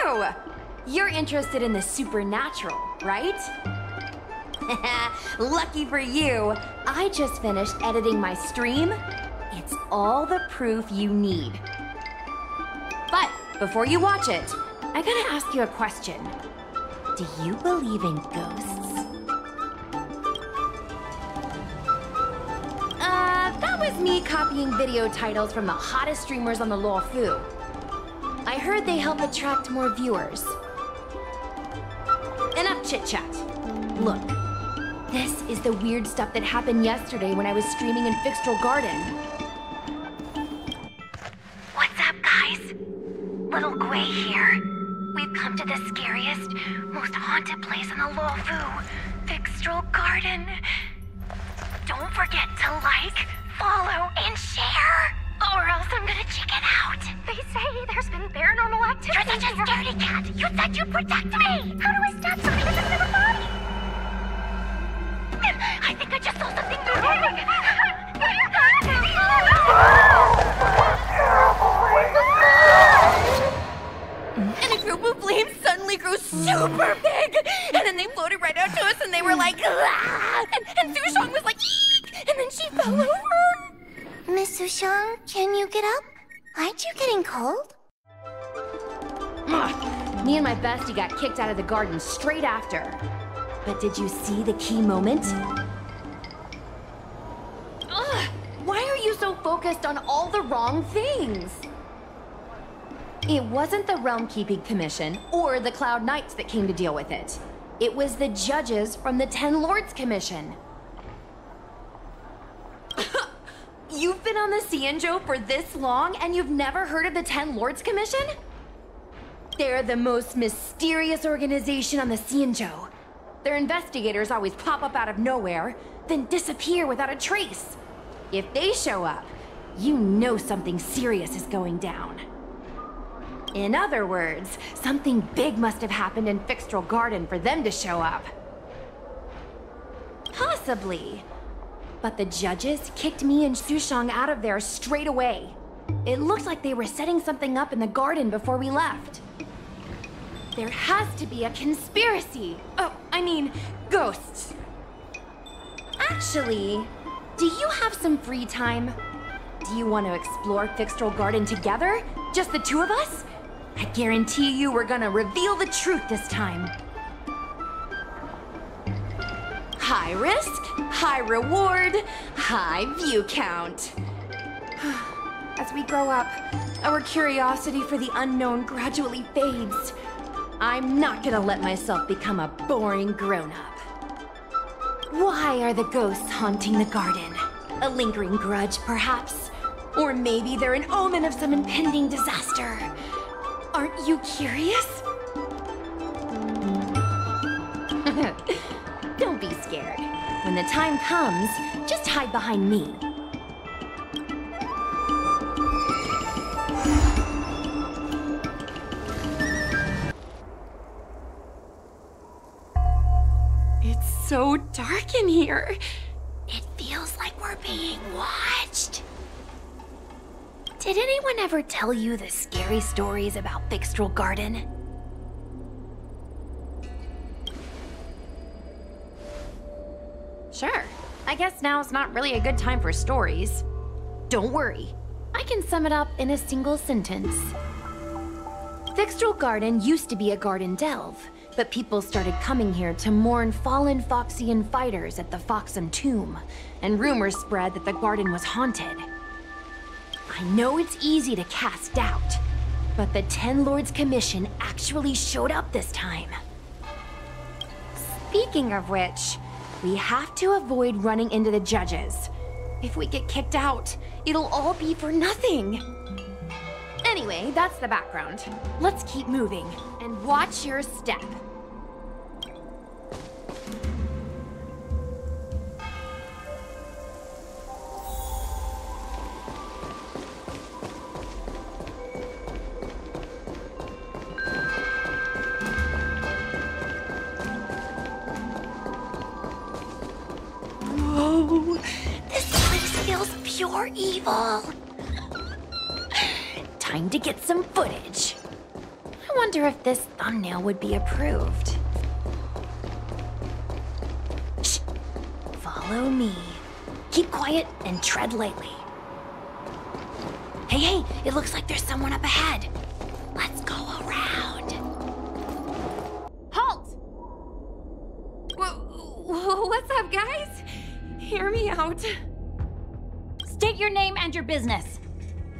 you! You're interested in the supernatural, right? Lucky for you, I just finished editing my stream. It's all the proof you need. But before you watch it, I gotta ask you a question. Do you believe in ghosts? That was me copying video titles from the hottest streamers on the Luofu. I heard they help attract more viewers. Enough chit-chat. Look, this is the weird stuff that happened yesterday when I was streaming in Fixtral Garden. What's up, guys? Little Gui here. We've come to the scariest, most haunted place in the Luofu, Fixtral Garden. Don't forget to like, follow, and share, or else I'm gonna chicken out. They say there's been paranormal activity. You're such a scaredy cat. You said you'd protect me. How do I stop something that doesn't have a body? I think I just saw something moving. And a group of flames suddenly grew super big! And then they floated right out to us and they were like, ah! And Sushong was like, eek! And then she fell over! Miss Sushong, can you get up? Aren't you getting cold? Me and my bestie got kicked out of the garden straight after. But did you see the key moment? Ugh, why are you so focused on all the wrong things? It wasn't the Realm Keeping Commission or the Cloud Knights that came to deal with it. It was the judges from the Ten Lords Commission. You've been on the Xianzhou for this long and you've never heard of the Ten Lords Commission? They're the most mysterious organization on the Xianzhou. Their investigators always pop up out of nowhere, then disappear without a trace. If they show up, you know something serious is going down. In other words, something big must have happened in Fixtral Garden for them to show up. Possibly. But the judges kicked me and Sushong out of there straight away. It looked like they were setting something up in the garden before we left. There has to be a conspiracy. Oh, I mean, ghosts. Actually, do you have some free time? Do you want to explore Fixtral Garden together? Just the two of us? I guarantee you we're gonna reveal the truth this time. High risk, high reward, high view count. As we grow up, our curiosity for the unknown gradually fades. I'm not gonna let myself become a boring grown-up. Why are the ghosts haunting the garden? A lingering grudge, perhaps? Or maybe they're an omen of some impending disaster. Aren't you curious? Don't be scared. When the time comes, just hide behind me. It's so dark in here. It feels like we're being watched. Did anyone ever tell you the scary stories about Fixtral Garden? Sure. I guess now's not really a good time for stories. Don't worry. I can sum it up in a single sentence. Fixtral Garden used to be a garden delve, but people started coming here to mourn fallen Foxian fighters at the Foxen Tomb, and rumors spread that the garden was haunted. I know it's easy to cast doubt, but the Ten Lords Commission actually showed up this time. Speaking of which, we have to avoid running into the judges. If we get kicked out, it'll all be for nothing. Anyway, that's the background. Let's keep moving, and watch your step. Whoa, this place feels pure evil. Time to get some footage. wonder if this thumbnail would be approved. Shh! Follow me. Keep quiet and tread lightly. Hey, it looks like there's someone up ahead. Let's go around. Halt! What's up, guys? Hear me out. State your name and your business.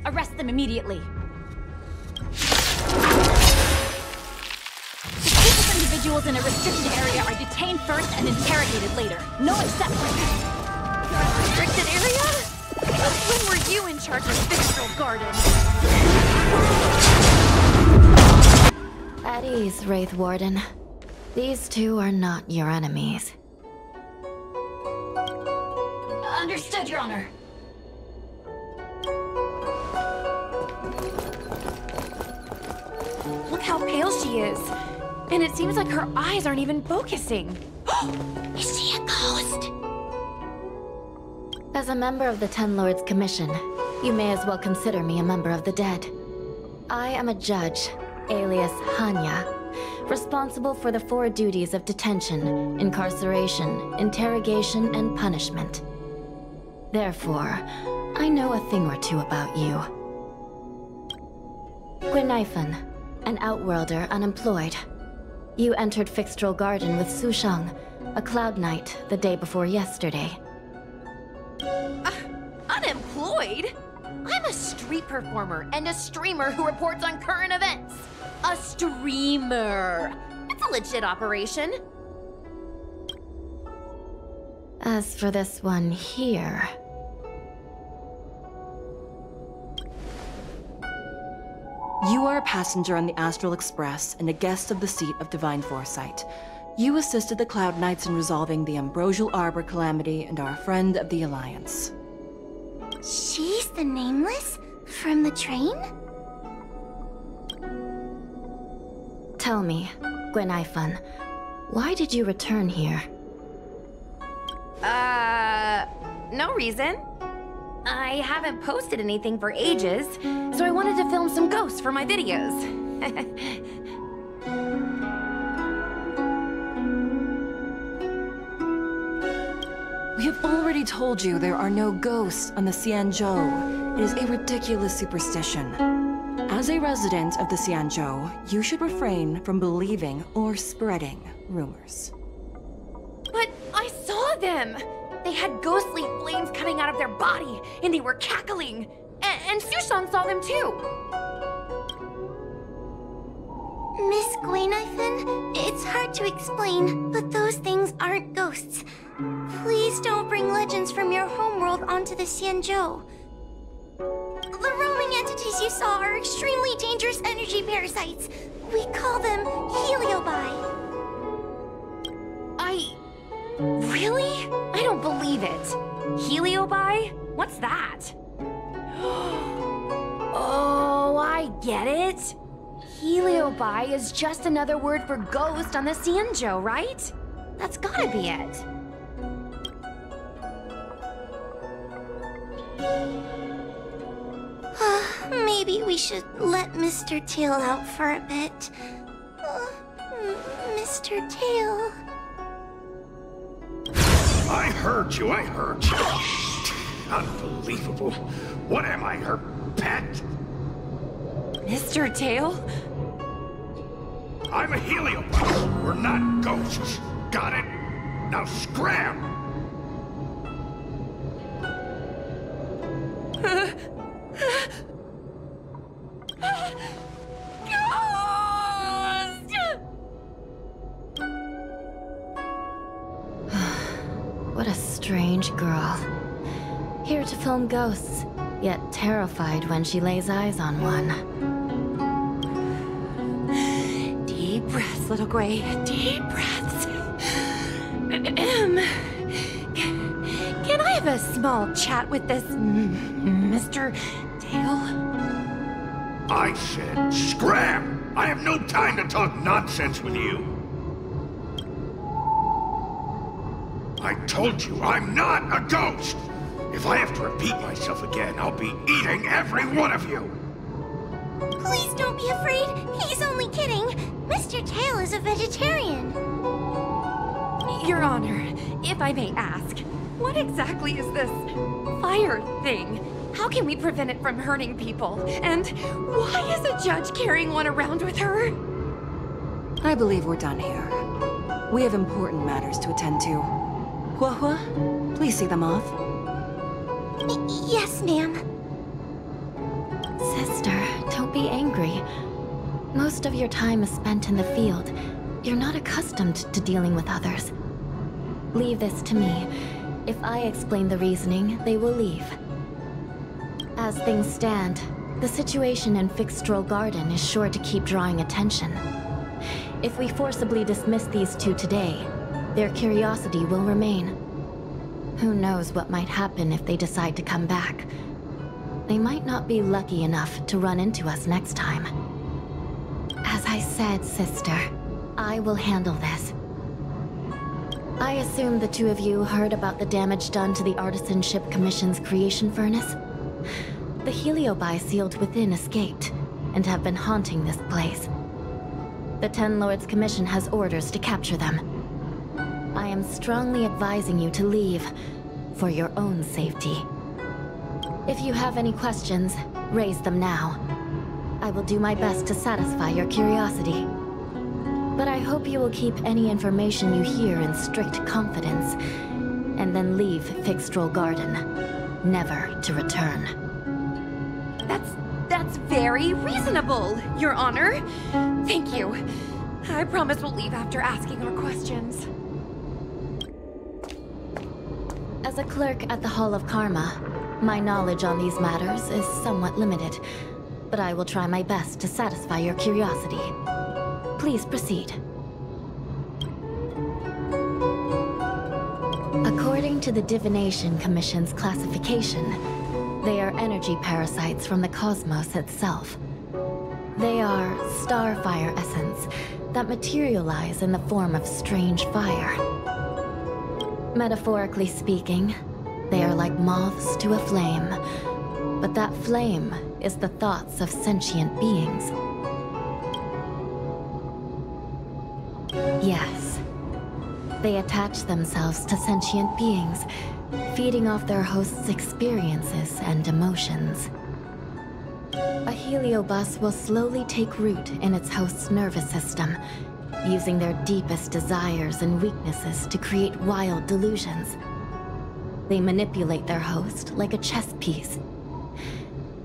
Arrest them immediately. Suspicious individuals in a restricted area are detained first and interrogated later. No exceptions. Restricted area? When were you in charge of Fixtral Garden? At ease, Wraith Warden. These two are not your enemies. Understood, Your Honor. Look how pale she is. And it seems like her eyes aren't even focusing. Is she a ghost? As a member of the Ten Lords Commission, you may as well consider me a member of the dead. I am a judge, alias Hanya, responsible for the 4 duties of detention, incarceration, interrogation, and punishment. Therefore, I know a thing or two about you. Guinaifen, an Outworlder unemployed. You entered Fixtral Garden with Sushang, a Cloud Knight, the day before yesterday. Unemployed? I'm a street performer and a streamer who reports on current events. A streamer. It's a legit operation. As for this one here... You are a passenger on the Astral Express and a guest of the seat of Divine Foresight. You assisted the Cloud Knights in resolving the Ambrosial Arbor calamity and are a friend of the Alliance. She's the Nameless? From the train? Tell me, Guinaifen, why did you return here? No reason. I haven't posted anything for ages, so I wanted to film some ghosts for my videos. We have already told you there are no ghosts on the Xianzhou. It is a ridiculous superstition. As a resident of the Xianzhou, you should refrain from believing or spreading rumors. But I saw them! They had ghostly flames coming out of their body, and they were cackling. And Sushang saw them too. Miss Guinaifen, it's hard to explain, but those things aren't ghosts. Please don't bring legends from your homeworld onto the Xianzhou. The roaming entities you saw are extremely dangerous energy parasites. We call them Heliobi. Really? I don't believe it. Heliobi? What's that? Oh, I get it. Heliobi is just another word for ghost on the Xianzhou, right? That's gotta be it. Maybe we should let Mr. Tail out for a bit. Mr. Tail... I heard you. Unbelievable. What am I, her pet? Mr. Tail? I'm a Heliopause. We're not ghosts. Got it? Now scram! What a strange girl. Here to film ghosts, yet terrified when she lays eyes on one. Deep breaths, little Gray. Deep breaths. Can I have a small chat with this Mr. Tail? I said scram! I have no time to talk nonsense with you. I told you, I'm not a ghost! If I have to repeat myself again, I'll be eating every one of you! Please don't be afraid. He's only kidding. Mr. Tail is a vegetarian. Your Honor, if I may ask, what exactly is this fire thing? How can we prevent it from hurting people? And why is a judge carrying one around with her? I believe we're done here. We have important matters to attend to. Huohuo, please see them off. Yes, ma'am. Sister, don't be angry. Most of your time is spent in the field. You're not accustomed to dealing with others. Leave this to me. If I explain the reasoning, they will leave. As things stand, the situation in Fixstral Garden is sure to keep drawing attention. If we forcibly dismiss these two today, their curiosity will remain. Who knows what might happen if they decide to come back. They might not be lucky enough to run into us next time. As I said, sister, I will handle this. I assume the two of you heard about the damage done to the Artisanship Commission's creation furnace? The Heliobi sealed within escaped, and have been haunting this place. The Ten Lords Commission has orders to capture them. I am strongly advising you to leave, for your own safety. If you have any questions, raise them now. I will do my best to satisfy your curiosity. But I hope you will keep any information you hear in strict confidence, and then leave Fixstral Garden, never to return. That's very reasonable, Your Honor. Thank you. I promise we'll leave after asking our questions. As a clerk at the Hall of Karma, my knowledge on these matters is somewhat limited, but I will try my best to satisfy your curiosity. Please proceed. According to the Divination Commission's classification, they are energy parasites from the cosmos itself. They are starfire essence that materialize in the form of strange fire. Metaphorically speaking, they are like moths to a flame, but that flame is the thoughts of sentient beings. Yes. They attach themselves to sentient beings, feeding off their host's experiences and emotions. A heliobus will slowly take root in its host's nervous system, using their deepest desires and weaknesses to create wild delusions. They manipulate their host like a chess piece.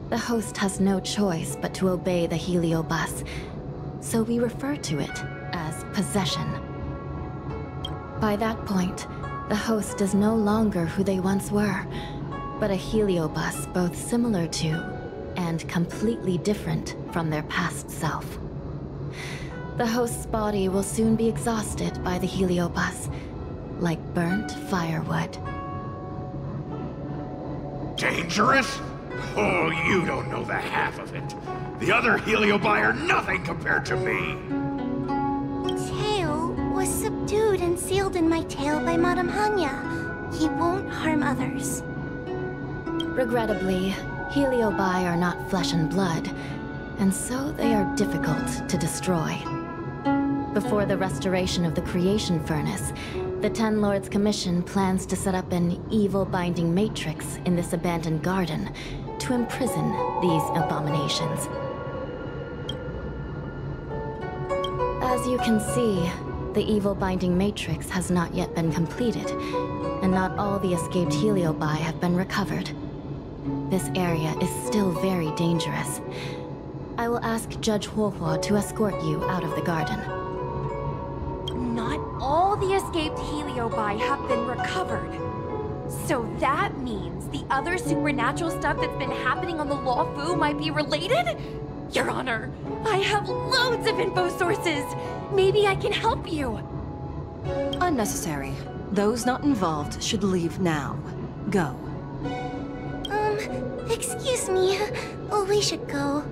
The host has no choice but to obey the heliobus, so we refer to it as possession. By that point, the host is no longer who they once were, but a heliobus both similar to and completely different from their past self. The host's body will soon be exhausted by the heliobus, like burnt firewood. Dangerous? Oh, you don't know the half of it. The other Heliobi are nothing compared to me. Tail was subdued and sealed in my tail by Madame Hanya. He won't harm others. Regrettably, Heliobi are not flesh and blood, and so they are difficult to destroy. Before the restoration of the creation furnace, the Ten Lords Commission plans to set up an evil binding matrix in this abandoned garden to imprison these abominations. As you can see, the evil binding matrix has not yet been completed, and not all the escaped Heliobi have been recovered. This area is still very dangerous. I will ask Judge Huohuo to escort you out of the garden. Not all the escaped Heliobi have been recovered. So that means the other supernatural stuff that's been happening on the Luofu might be related? Your Honor, I have loads of info sources. Maybe I can help you. Unnecessary. Those not involved should leave now. Go. Excuse me. We should go.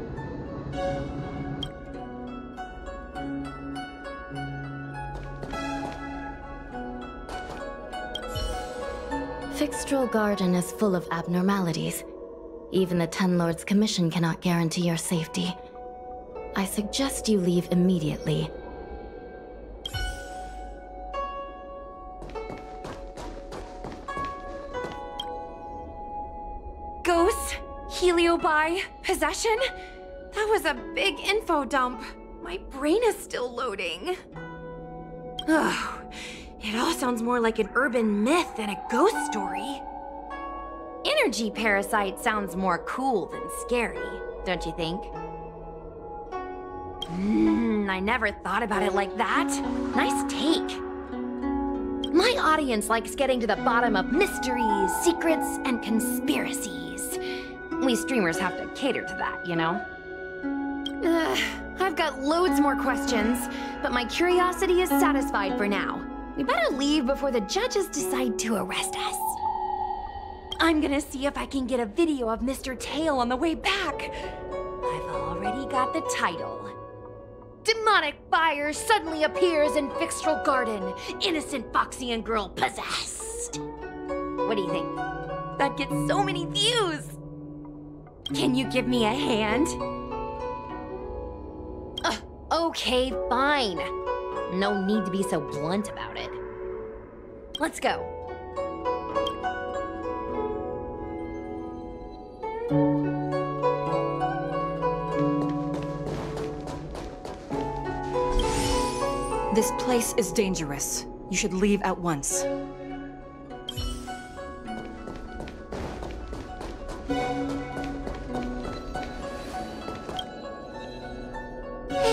Fixstral Garden is full of abnormalities. Even the Ten Lords Commission cannot guarantee your safety. I suggest you leave immediately. Ghosts? Heliobi? Possession? That was a big info dump. My brain is still loading. Ugh. It all sounds more like an urban myth than a ghost story. Energy parasite sounds more cool than scary, don't you think? I never thought about it like that. Nice take. My audience likes getting to the bottom of mysteries, secrets, and conspiracies. We streamers have to cater to that, you know? I've got loads more questions, but my curiosity is satisfied for now. We better leave before the judges decide to arrest us. I'm gonna see if I can get a video of Mr. Tail on the way back. I've already got the title. Demonic fire suddenly appears in Fixtral Garden. Innocent Foxian girl possessed. What do you think? That gets so many views. Can you give me a hand? Okay, fine. No need to be so blunt about it. Let's go. This place is dangerous. You should leave at once.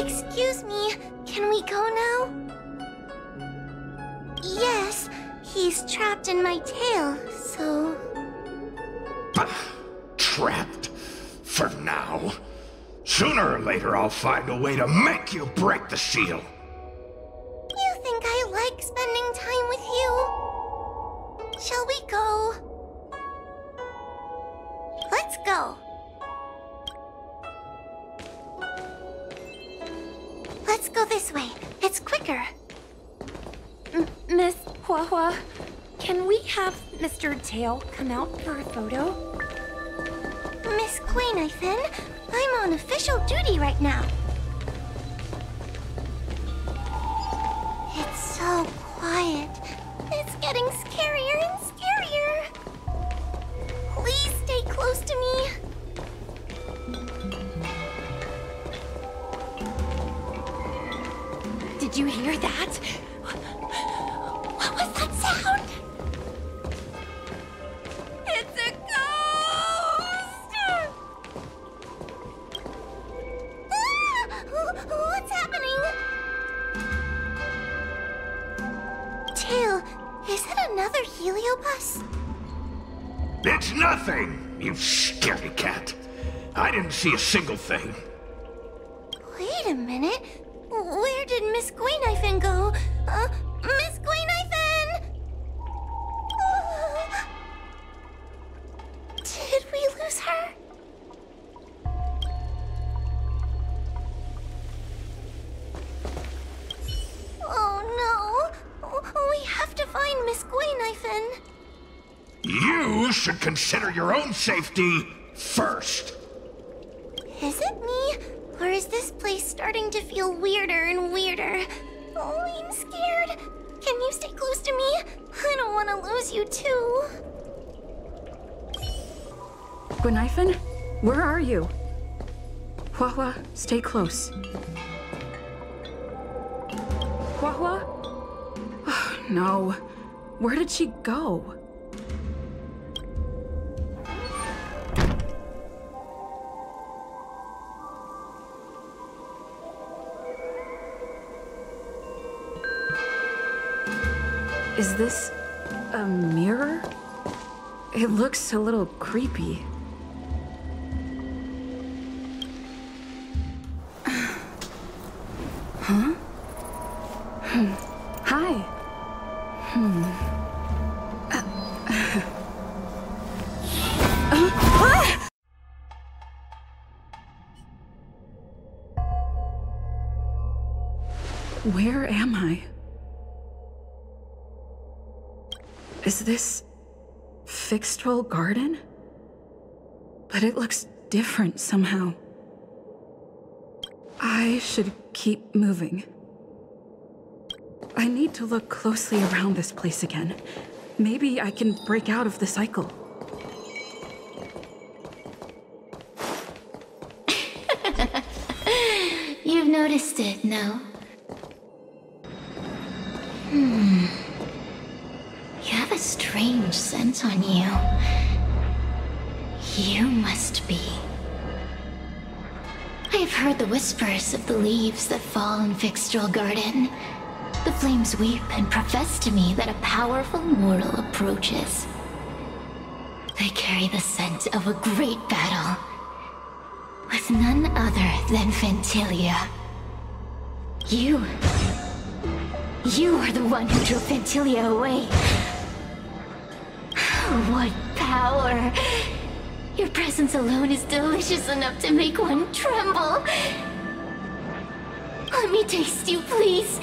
Excuse me, can we go now? Yes, he's trapped in my tail, so... Trapped? For now? Sooner or later I'll find a way to make you break the seal. You think I like spending time with you? Shall we go? Let's go. Let's go this way. It's quicker. Miss Huahua, can we have Mr. Tail come out for a photo? Miss Guinevere, I'm on official duty right now. It's so quiet. It's getting scarier and scarier. Please stay close to me. Did you hear that? What was that sound? It's a ghost! What's happening? Tail, is it another Heliobus? It's nothing, you scaredy cat. I didn't see a single thing. Wait a minute. Where did Miss Guinevere go? Miss Guinevere! Did we lose her? Oh no! We have to find Miss Guinevere. You should consider your own safety first. Is it me? Or is this place starting to feel weirder and weirder? Oh, I'm scared. Can you stay close to me? I don't want to lose you too. Guinevere, where are you? Huahua, stay close. Huahua? Oh, no. Where did she go? Is this a mirror? It looks a little creepy. Huh? Hi. Where am I? Is this Fixtral Garden? But it looks different somehow. I should keep moving. I need to look closely around this place again. Maybe I can break out of the cycle. You've noticed it, no? You have a strange scent on you. You must be. I have heard the whispers of the leaves that fall in Fixtral Garden. The flames weep and profess to me that a powerful mortal approaches. They carry the scent of a great battle with none other than Phantylia. You are the one who drove Phantylia away. What power! Your presence alone is delicious enough to make one tremble. Let me taste you, please.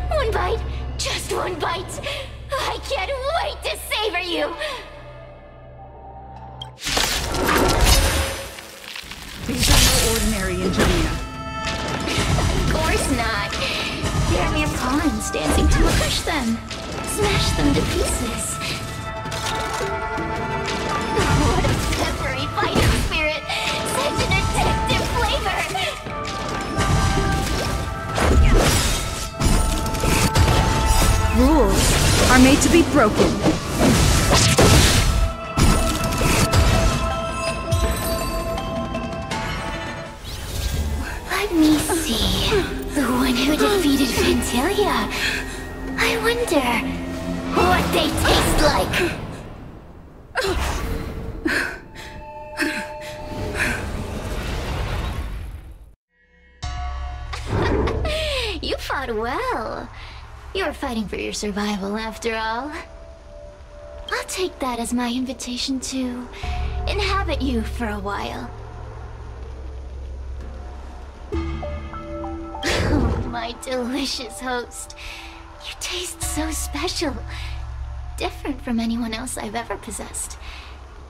One bite, just one bite. I can't wait to savor you. These are no ordinary Ingenia. Of course not. They're mere pawns dancing to crush them. Smash them to pieces. What a peppery fighting spirit! Such an addictive flavor! Rules are made to be broken. Let me see. The one who defeated Phantylia. I wonder what they taste like. You fought well. You were fighting for your survival, after all. I'll take that as my invitation to inhabit you for a while. Oh, my delicious host. You taste so special. Different from anyone else I've ever possessed.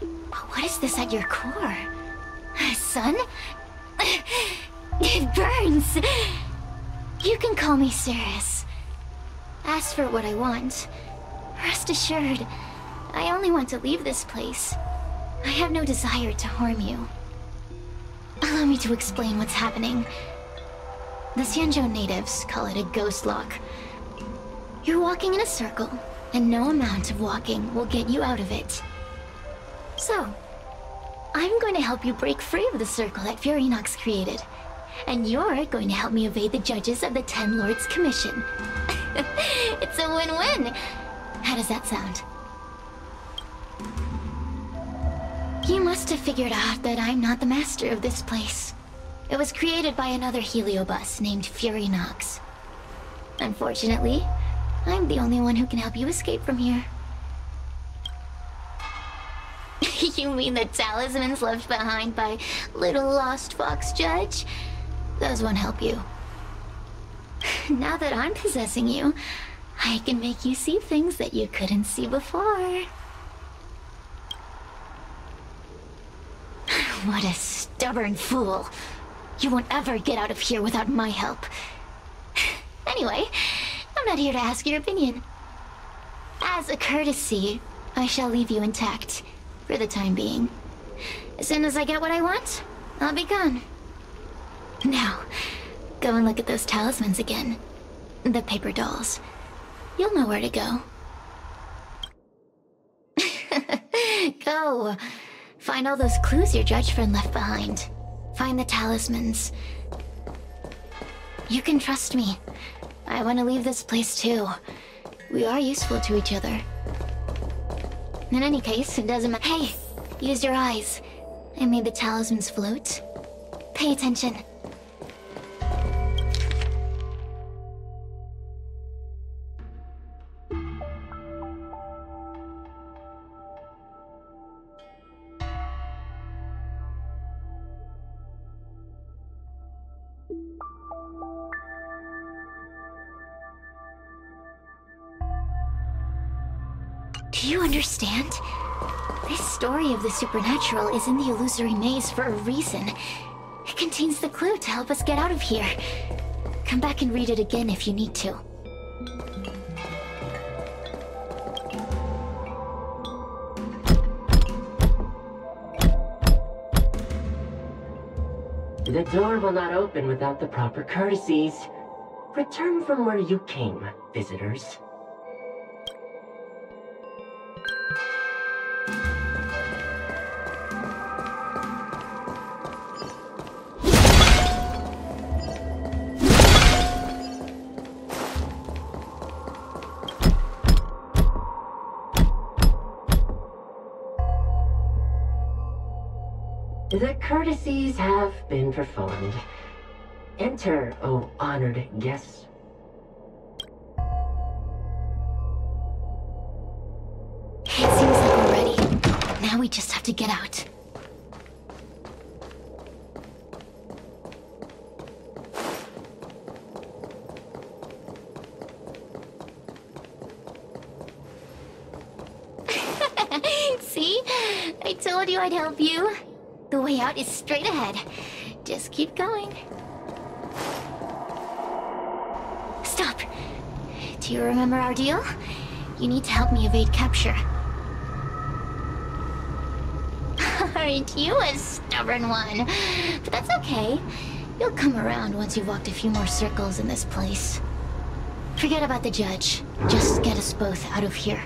But what is this at your core? Sun? It burns. You can call me Cirrus. Ask for what I want. Rest assured, I only want to leave this place. I have no desire to harm you. Allow me to explain what's happening. The Xianzhou natives call it a ghost lock. You're walking in a circle, and no amount of walking will get you out of it. So, I'm going to help you break free of the circle that Furinox created. And you're going to help me evade the judges of the Ten Lords Commission. It's a win-win. How does that sound? You must have figured out that I'm not the master of this place. It was created by another Heliobus named Furinox. Unfortunately, I'm the only one who can help you escape from here. You mean the talismans left behind by little lost fox judge? Those won't help you. Now that I'm possessing you, I can make you see things that you couldn't see before. What a stubborn fool. You won't ever get out of here without my help. Anyway, I'm not here to ask your opinion. As a courtesy, I shall leave you intact, for the time being. As soon as I get what I want, I'll be gone. Now, go and look at those talismans again. The paper dolls. You'll know where to go. Go. Find all those clues your judge friend left behind. Find the talismans. You can trust me. I want to leave this place too. We are useful to each other. In any case, it doesn't matter. Hey, use your eyes. I made the talismans float. Pay attention. Do you understand? This story of the supernatural is in the illusory maze for a reason. contains the clue to help us get out of here. Come back and read it again if you need to. The door will not open without the proper courtesies. Return from where you came, visitors. The courtesies have been performed. Enter, O honored guests. It seems like we're ready. Now we just have to get out. See? I told you I'd help you. The way out is straight ahead. Just keep going. Stop. Do you remember our deal? You need to help me evade capture. Aren't you a stubborn one? But that's okay. You'll come around once you've walked a few more circles in this place. Forget about the judge. Just get us both out of here.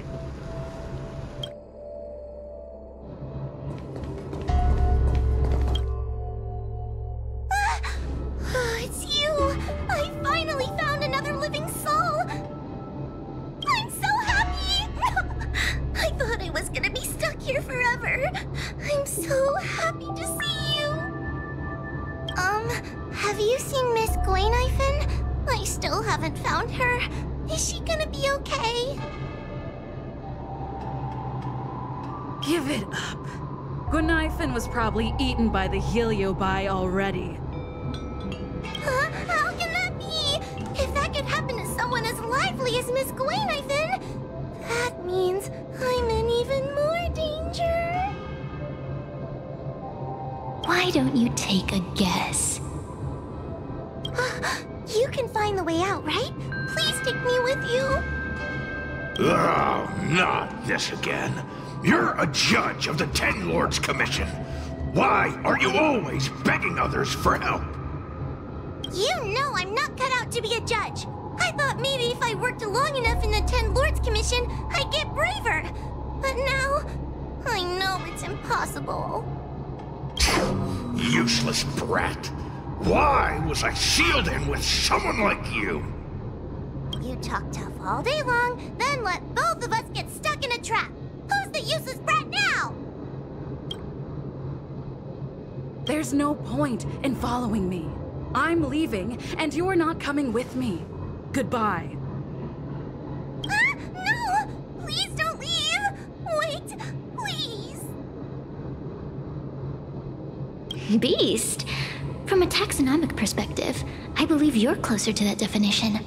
Have you seen Miss Gwaynaifen? I still haven't found her. Is she gonna be okay? Give it up. Gwaynaifen was probably eaten by the Heliobi already. Huh? How can that be? If that could happen to someone as lively as Miss Gwaynaifen, that means I'm in even more danger. Why don't you take a guess? You can find the way out, right? Please take me with you. Oh, not this again. You're a judge of the Ten Lords Commission. Why are you always begging others for help? You know I'm not cut out to be a judge. I thought maybe if I worked long enough in the Ten Lords Commission, I'd get braver. But now, I know it's impossible. Useless brat. Why was I sealed in with someone like you? You talk tough all day long, then let both of us get stuck in a trap. Who's the useless brat now? There's no point in following me. I'm leaving, and you're not coming with me. Goodbye. No! Please don't leave! Wait, please! Beast? From a taxonomic perspective, I believe you're closer to that definition.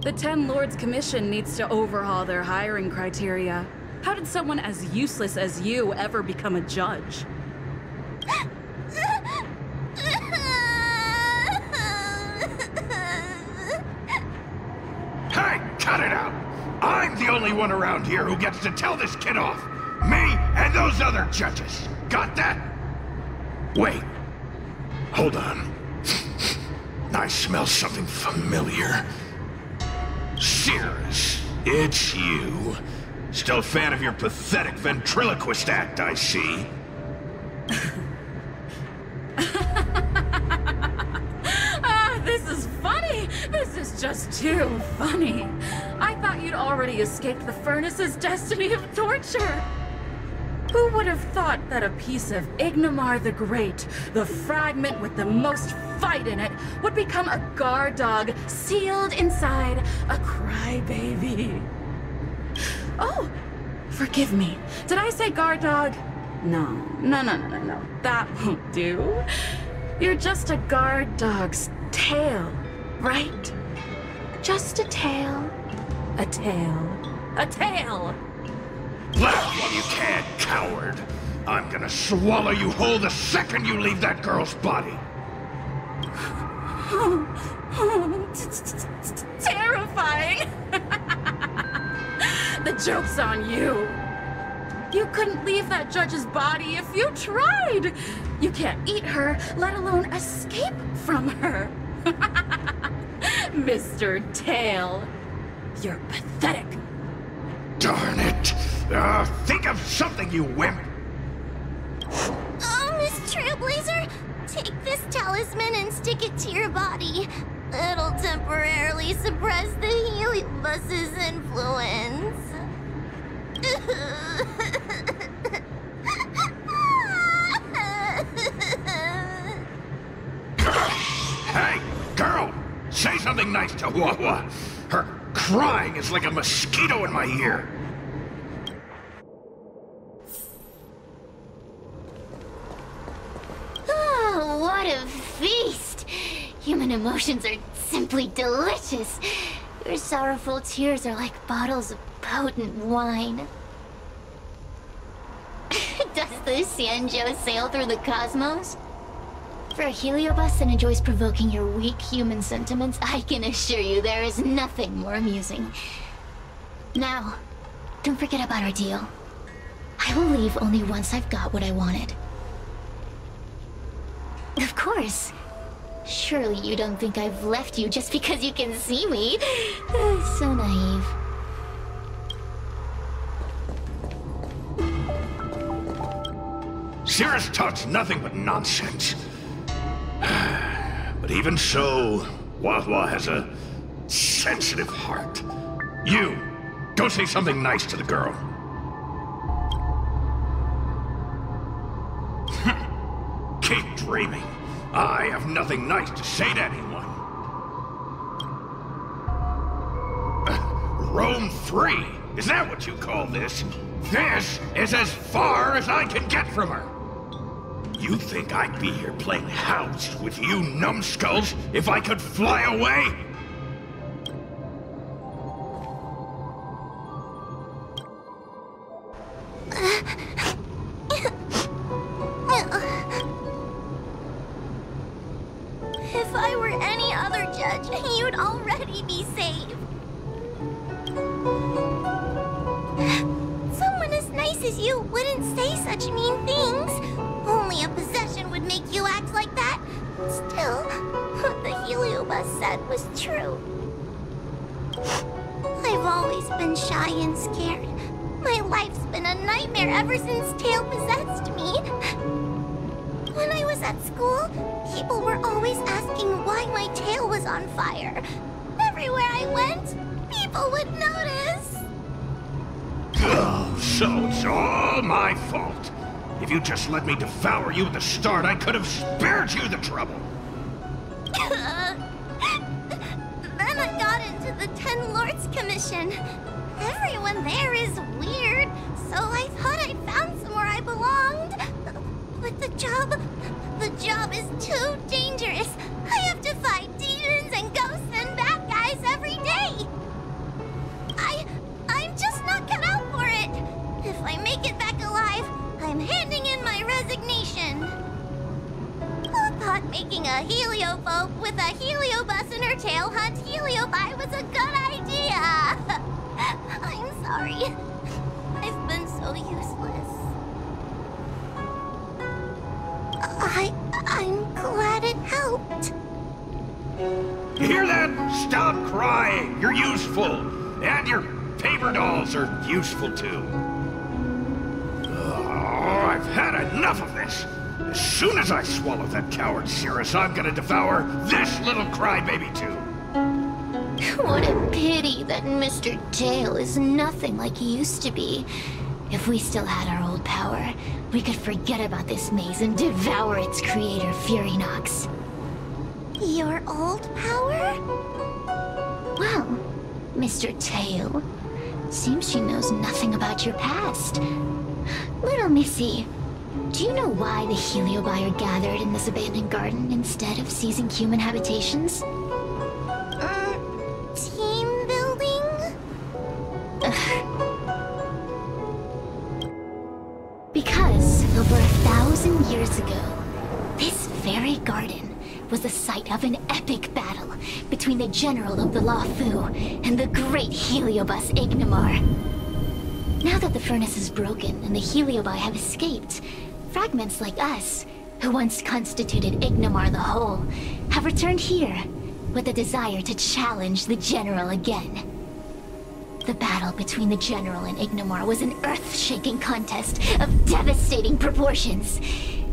The Ten Lords Commission needs to overhaul their hiring criteria. How did someone as useless as you ever become a judge? Hey, cut it out! I'm the only one around here who gets to tell this kid off. Me and those other judges. Got that? Wait. Hold on. I smell something familiar. Cirrus, it's you. Still a fan of your pathetic ventriloquist act, I see. This is funny! This is just too funny. I thought you'd already escaped the furnace's destiny of torture. Who would have thought that a piece of Ignamar the Great, the fragment with the most fight in it, would become a guard dog sealed inside a crybaby? Oh, forgive me. Did I say guard dog? No. That won't do. You're just a guard dog's tail, right? Just a tail. A tail. A tail! Laugh while you can, coward! I'm gonna swallow you whole the second you leave that girl's body! Terrifying! The joke's on you. You couldn't leave that judge's body if you tried. You can't eat her, let alone escape from her. Mr. Tail, you're pathetic. Darn it! Think of something, you wimp! Oh, Miss Trailblazer, take this talisman and stick it to your body. It'll temporarily suppress the Heliobus's influence. Hey, girl! Say something nice to Wawa. Her crying is like a mosquito in my ear. Oh, what a feast! Human emotions are simply delicious. Your sorrowful tears are like bottles of potent wine. Does the Xianzhou sail through the cosmos? For a Heliobus that enjoys provoking your weak human sentiments, I can assure you there is nothing more amusing. Now, don't forget about our deal. I will leave only once I've got what I wanted. Of course. Surely you don't think I've left you just because you can see me. So naive. Cirrus talks nothing but nonsense. But even so, Wawa has a sensitive heart. You, go say something nice to the girl. Keep dreaming. I have nothing nice to say to anyone. Rome 3? Is that what you call this? This is as far as I can get from her. You think I'd be here playing house with you numbskulls if I could fly away? If I were any other judge, you'd already be saved. Someone as nice as you wouldn't say such mean things. Only a possession would make you act like that. Still, what the Heliobus said was true. I've always been shy and scared. My life's been a nightmare ever since Tail possessed me. When I was at school, people were always asking why my tail was on fire. Everywhere I went, people would notice. Oh, so it's all my fault. If you just let me devour you at the start, I could have spared you the trouble. Then I got into the Ten Lords Commission. Everyone there is weird, so I thought I found somewhere I belonged. But the job is too dangerous. I have to fight demons and ghosts and bad guys every day. I'm just not cut out for it. If I make it back alive, I'm handing in my resignation. Who thought making a heliophobe with a Heliobus in her tail hunt Heliobi was a good idea? I'm sorry. I've been so useless. I'm glad it helped. You hear that? Stop crying. You're useful. And your paper dolls are useful too. Oh, I've had enough of this. As soon as I swallow that coward Cirrus, I'm gonna devour this little crybaby too. What a pity that Mr. Tail is nothing like he used to be. If we still had our old power, we could forget about this maze and devour its creator, Furinox. Your old power? Well, Mr. Tail, seems she knows nothing about your past. Little Missy, do you know why the Heliobi are gathered in this abandoned garden instead of seizing human habitations? Team building? Because over 1,000 years ago, this very garden was the site of an epic battle between the General of the Luofu and the great Heliobus Ignimar. Now that the furnace is broken and the Heliobi have escaped, fragments like us, who once constituted Ignimar the Whole, have returned here with a desire to challenge the General again. The battle between the General and Ignimar was an earth-shaking contest of devastating proportions.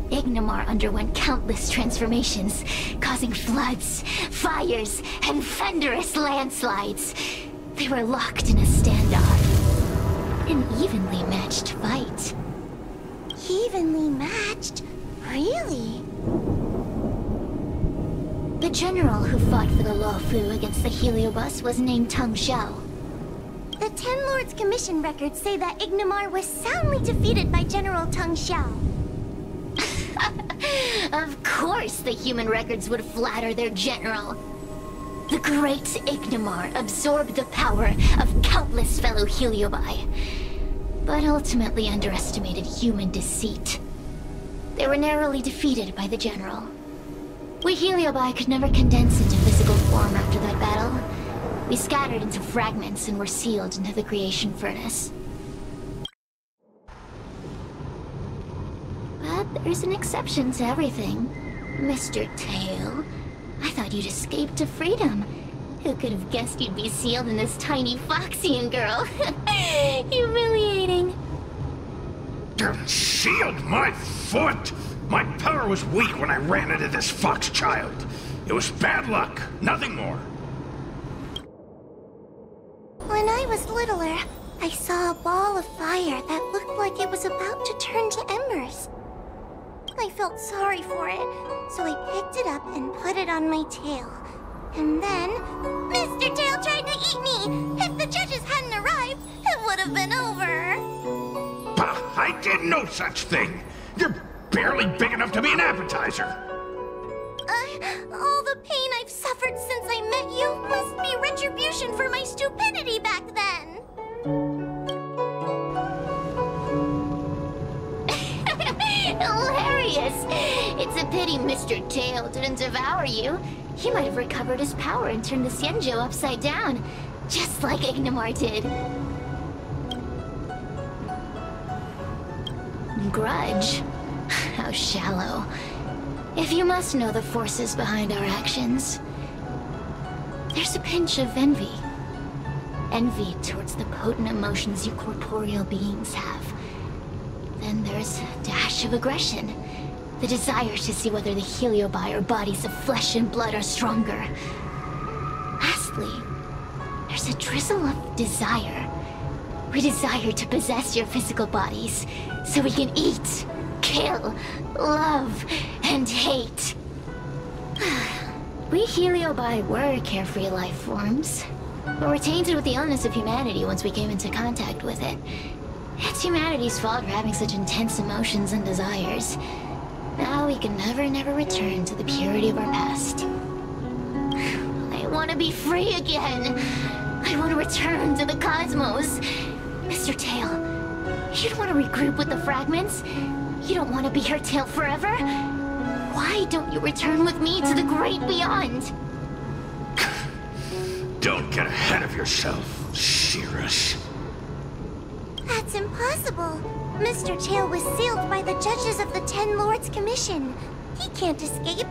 Ignimar underwent countless transformations, causing floods, fires, and thunderous landslides. They were locked in a standoff. An evenly matched fight. Evenly matched? Really? The general who fought for the Luofu against the Heliobus was named Tang Xiao. The Ten Lords Commission records say that Ignimar was soundly defeated by General Tang Xiao. Of course the human records would flatter their general. The great Ignimar absorbed the power of countless fellow Heliobi, but ultimately underestimated human deceit. They were narrowly defeated by the general. We Heliobi could never condense into physical form after that battle. We scattered into fragments and were sealed into the creation furnace. But there's an exception to everything. Mr. Tail, I thought you'd escaped to freedom. Who could have guessed you'd be sealed in this tiny Foxian girl? Humiliating. Sealed my foot? My power was weak when I ran into this fox child. It was bad luck, nothing more. When I was littler, I saw a ball of fire that looked like it was about to turn to embers. I felt sorry for it, so I picked it up and put it on my tail. And then, Mr. Tail tried to eat me! If the judges hadn't arrived, it would have been over! Bah, I did no such thing! You're barely big enough to be an appetizer! All the pain I've suffered since I met you must be retribution for my stupidity back then! Hilarious! It's a pity Mr. Tail didn't devour you. He might have recovered his power and turned the Xianzhou upside down, just like Ignimar did. Grudge? How shallow. If you must know the forces behind our actions, there's a pinch of envy. Envy towards the potent emotions you corporeal beings have. Then there's a dash of aggression. The desire to see whether the Heliobi or bodies of flesh and blood are stronger. Lastly, there's a drizzle of desire. We desire to possess your physical bodies, so we can eat, kill, love, and hate. We Heliobi were carefree life forms, but were tainted with the illness of humanity once we came into contact with it. It's humanity's fault for having such intense emotions and desires. Now we can never return to the purity of our past. I want to be free again. I want to return to the cosmos. Mr. Tail, you don't want to regroup with the fragments? You don't want to be her tail forever? Why don't you return with me to the great beyond? Don't get ahead of yourself, Cirrus. That's impossible. Mr. Tail was sealed by the judges of the Ten Lords Commission. He can't escape,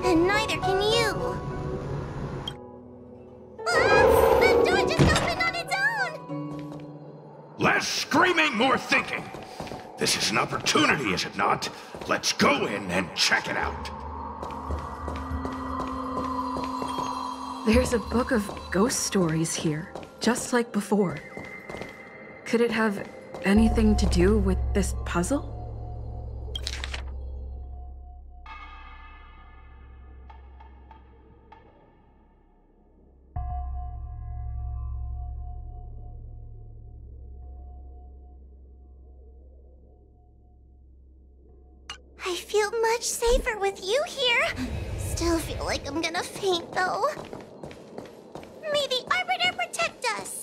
and neither can you. Ah! The door just opened on its own! Less screaming, more thinking. This is an opportunity, is it not? Let's go in and check it out. There's a book of ghost stories here, just like before. Could it have anything to do with this puzzle? I feel much safer with you here. Still feel like I'm gonna faint, though. May the Arbiter protect us!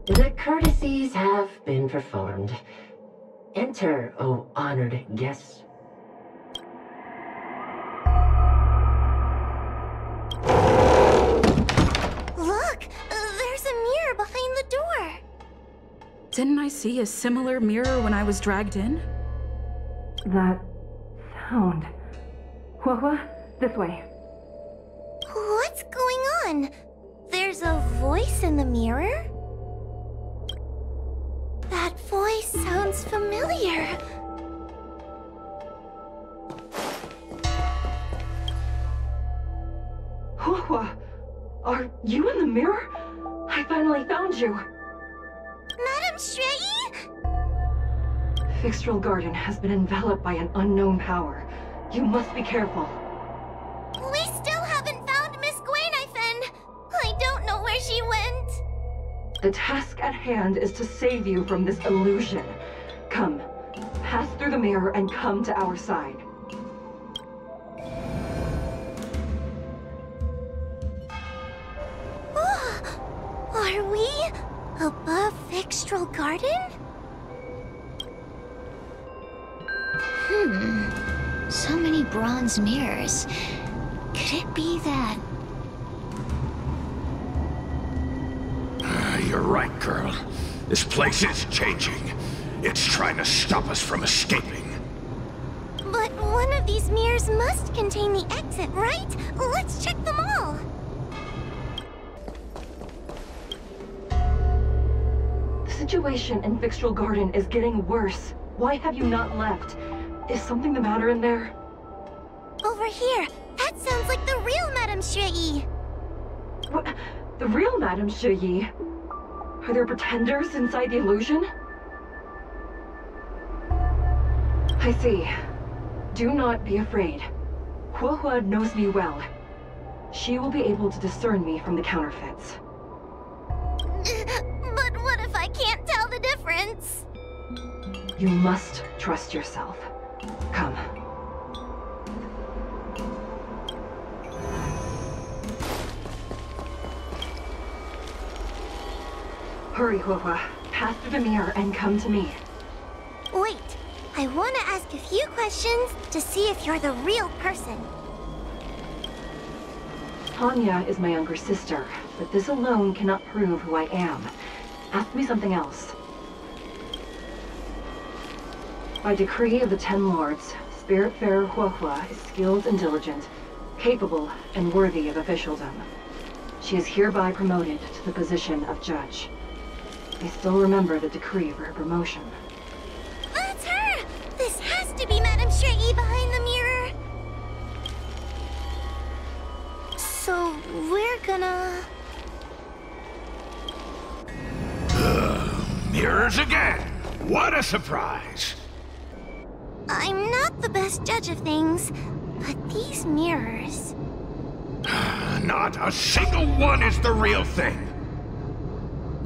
The courtesies have been performed. Enter, O honored guests. Look! There's a mirror behind the door! Didn't I see a similar mirror when I was dragged in? That sound. Huohuo, this way. What's going on? There's a voice in the mirror? That voice sounds familiar. Huohuo, are you in the mirror? I finally found you. Madame Shrei? Fixtral Garden has been enveloped by an unknown power. You must be careful. We still haven't found Miss Gwainifin. I don't know where she went. The task at hand is to save you from this illusion. Come, pass through the mirror and come to our side. Are we above Fixtral Garden? So many bronze mirrors. Could it be that... You're right, girl. This place is changing. It's trying to stop us from escaping. But one of these mirrors must contain the exit, right? Let's check them all. The situation in Fixtral Garden is getting worse. Why have you not left? Is something the matter in there? Over here. That sounds like the real Madame Shrei. What? The real Madame Shrei? Are there pretenders inside the illusion? I see. Do not be afraid. Huohuo knows me well. She will be able to discern me from the counterfeits. But what if I can't tell the difference? You must trust yourself. Come. Hurry, Huohuo. Pass through the mirror and come to me. Wait. I want to ask a few questions to see if you're the real person. Hanya is my younger sister, but this alone cannot prove who I am. Ask me something else. By decree of the Ten Lords, Spiritfarer Huohuo is skilled and diligent, capable and worthy of officialdom. She is hereby promoted to the position of judge. I still remember the decree for her promotion. That's her! This has to be Madame Shrei behind the mirror. So, we're gonna... Mirrors again! What a surprise! I'm not the best judge of things, but these mirrors... Not a single one is the real thing!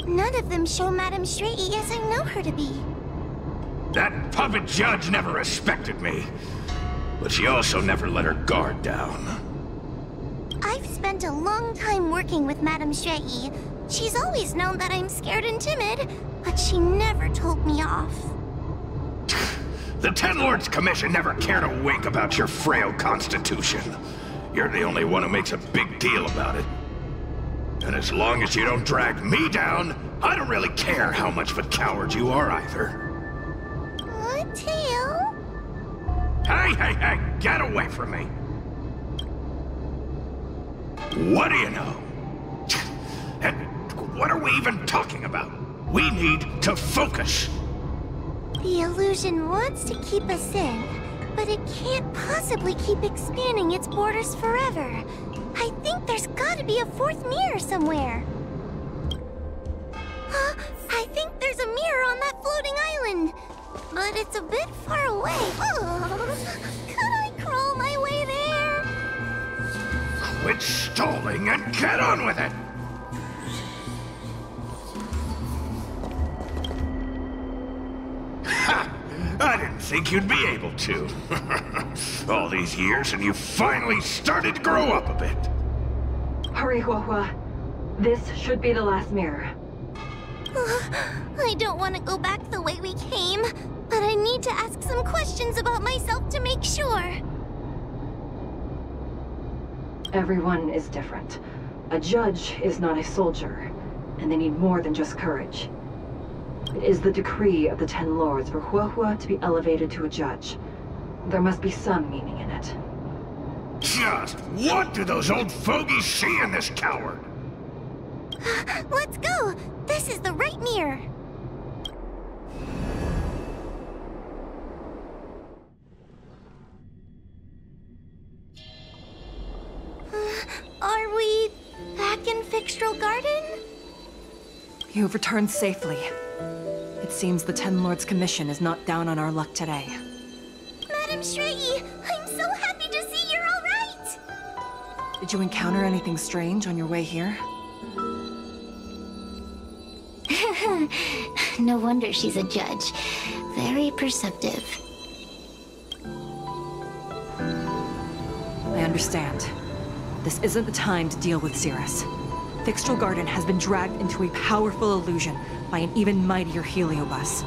None of them show Madame Shrei as I know her to be. That puppet judge never respected me. But she also never let her guard down. I've spent a long time working with Madame Shrei. She's always known that I'm scared and timid, but she never told me off. The Ten Lords Commission never cared a wink about your frail constitution. You're the only one who makes a big deal about it. And as long as you don't drag me down, I don't really care how much of a coward you are either. Tail? Hey, get away from me! What do you know? And what are we even talking about? We need to focus. The illusion wants to keep us in, but it can't possibly keep expanding its borders forever. I think there's gotta be a fourth mirror somewhere. I think there's a mirror on that floating island, but it's a bit far away. Could I crawl my way there? Quit stalling and get on with it! Ha! I didn't think you'd be able to. All these years and you finally started to grow up a bit. Hurry, Huohuo. This should be the last mirror. I don't want to go back the way we came, but I need to ask some questions about myself to make sure. Everyone is different. A judge is not a soldier, and they need more than just courage. It is the decree of the Ten Lords for Huohua to be elevated to a judge. There must be some meaning in it. Just what do those old fogies see in this coward? Let's go! This is the right mirror! Are we back in Fixtral Garden? You have returned safely. It seems the Ten Lords' commission is not down on our luck today. Madam Shrey, I'm so happy to see you're all right! Did you encounter anything strange on your way here? No wonder she's a judge. Very perceptive. I understand. This isn't the time to deal with Cirrus. Fixtral Garden has been dragged into a powerful illusion by an even mightier Heliobus,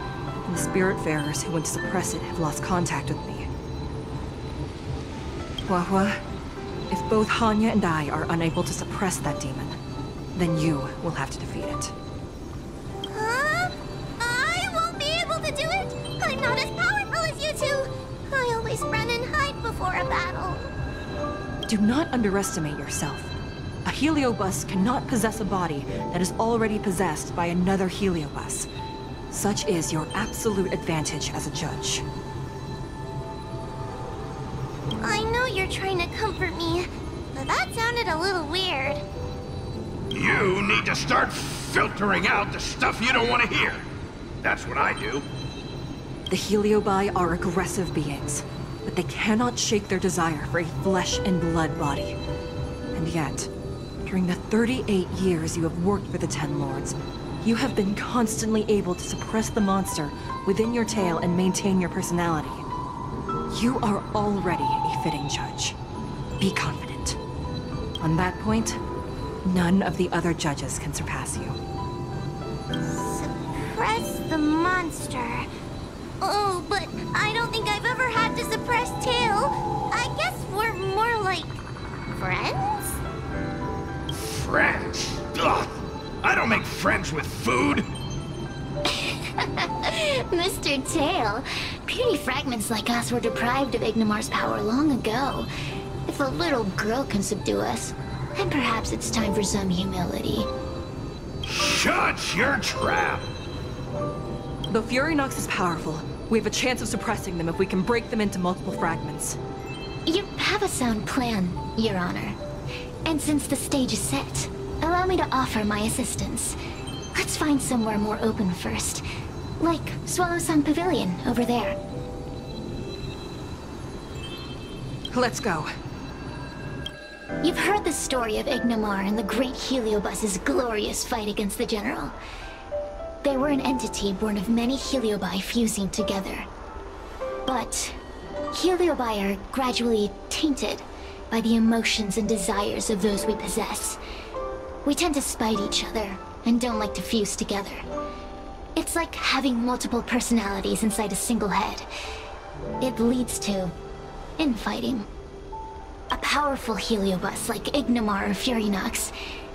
and the Spiritfarers who went to suppress it have lost contact with me. Huohua, if both Hanya and I are unable to suppress that demon, then you will have to defeat it. I won't be able to do it! I'm not as powerful as you two! I always run and hide before a battle. Do not underestimate yourself. A Heliobus cannot possess a body that is already possessed by another Heliobus. Such is your absolute advantage as a judge. I know you're trying to comfort me, but that sounded a little weird. You need to start filtering out the stuff you don't want to hear. That's what I do. The Heliobi are aggressive beings, but they cannot shake their desire for a flesh and blood body. And yet, during the 38 years you have worked for the Ten Lords, you have been constantly able to suppress the monster within your tail and maintain your personality. You are already a fitting judge. Be confident. On that point, none of the other judges can surpass you. Suppress the monster. Oh, but I don't think I've ever had to suppress Tail. I guess we're more like... friends? Friends? Ugh! I don't make friends with food! Mr. Tail, puny fragments like us were deprived of Ignimar's power long ago. If a little girl can subdue us, then perhaps it's time for some humility. Shut your trap! Though Furynox is powerful, we have a chance of suppressing them if we can break them into multiple fragments. You have a sound plan, Your Honor. And since the stage is set, allow me to offer my assistance. Let's find somewhere more open first. Like Swallowsong Pavilion, over there. Let's go. You've heard the story of Ignimar and the great Heliobus's glorious fight against the General. They were an entity born of many Heliobi fusing together. But Heliobi are gradually tainted by the emotions and desires of those we possess. We tend to spite each other and don't like to fuse together. It's like having multiple personalities inside a single head. It leads to infighting. A powerful Heliobus like Ignimar or Furynox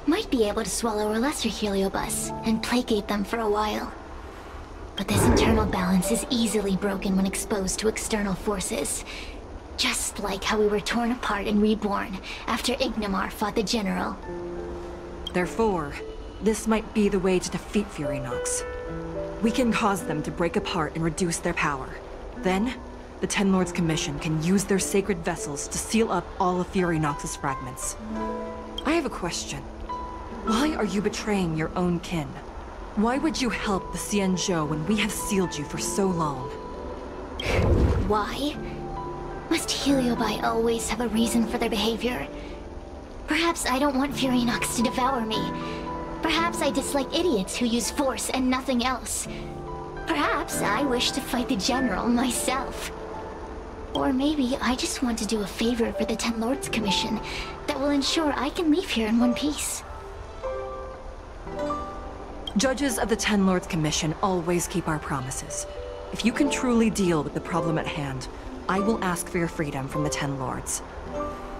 might be able to swallow a lesser Heliobus and placate them for a while. But this internal balance is easily broken when exposed to external forces. Just like how we were torn apart and reborn after Ignimar fought the General. Therefore, this might be the way to defeat Furynox. We can cause them to break apart and reduce their power. Then, the Ten Lords Commission can use their sacred vessels to seal up all of Furynox's fragments. I have a question. Why are you betraying your own kin? Why would you help the Xianzhou when we have sealed you for so long? Why? Must Heliobi always have a reason for their behavior? Perhaps I don't want Furynox to devour me. Perhaps I dislike idiots who use force and nothing else. Perhaps I wish to fight the General myself. Or maybe I just want to do a favor for the Ten Lords Commission that will ensure I can leave here in one piece. Judges of the Ten Lords Commission always keep our promises. If you can truly deal with the problem at hand, I will ask for your freedom from the Ten Lords.